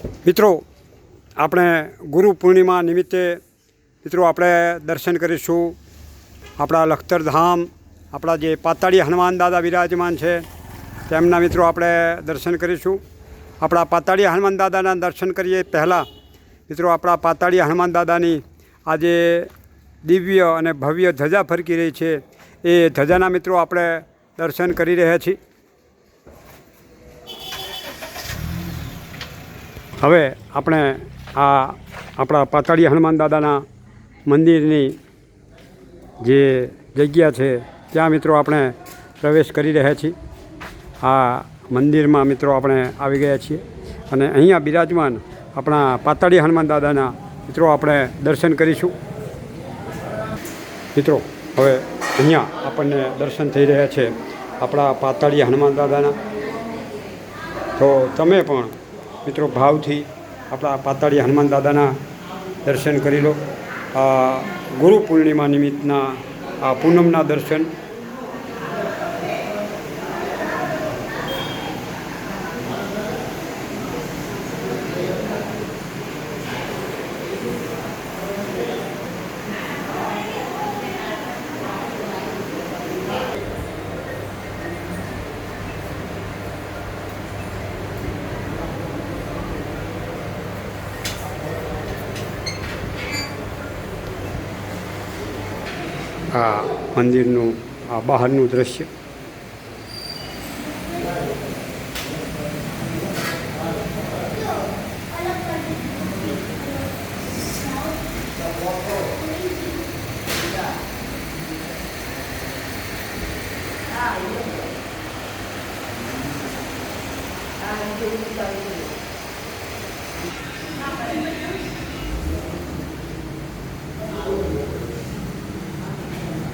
મિત્રો, આપણે ગુરુ પૂર્ણિમા નિમિત્તે મિત્રો આપણે દર્શન કરીશું આપણા લખતરધામ, આપણા જે પાતાળી હનુમાન દાદા વિરાજમાન છે તેમના મિત્રો આપણે દર્શન કરીશું। આપણા પાતાળી હનુમાન દાદાના દર્શન કરીએ પહેલાં મિત્રો આપણા પાતાળી હનુમાન દાદાની આજે દિવ્ય અને ભવ્ય ધજા ફરકી રહી છે એ ધજાના મિત્રો આપણે દર્શન કરી રહ્યા છીએ। હવે આપણે આપણા પાતાળી હનુમાન દાદાના મંદિરની જે જગ્યા છે ત્યાં મિત્રો આપણે પ્રવેશ કરી રહ્યા છીએ। આ મંદિરમાં મિત્રો આપણે આવી ગયા છીએ અને અહીંયા બિરાજમાન આપણા પાતાળી હનુમાન દાદાના મિત્રો આપણે દર્શન કરીશું। મિત્રો, હવે અહીંયા આપણને દર્શન થઈ રહ્યા છે આપણા પાતાળી હનુમાન દાદાના। તો તમે પણ મિત્રો ભાવથી આપણા પાતાળી હનુમાન દાદાના દર્શન કરી લો। ગુરુ પૂર્ણિમા નિમિત્તના આ પૂનમના દર્શન। આ મંદિરનું આ બહારનું દૃશ્ય।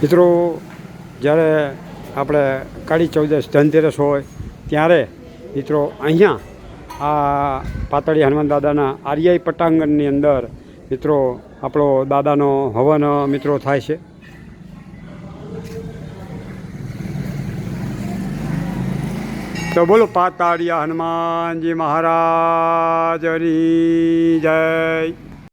મિત્રો, જ્યારે આપણે કાળી ચૌદશ ધનતેરસ હોય ત્યારે મિત્રો અહીંયા આ પાતાળી હનુમાન દાદાના આર્યાઈ પટાંગણની અંદર મિત્રો આપણો દાદાનો હવન મિત્રો થાય છે। તો બોલો પાતાળી હનુમાનજી મહારાજની જય।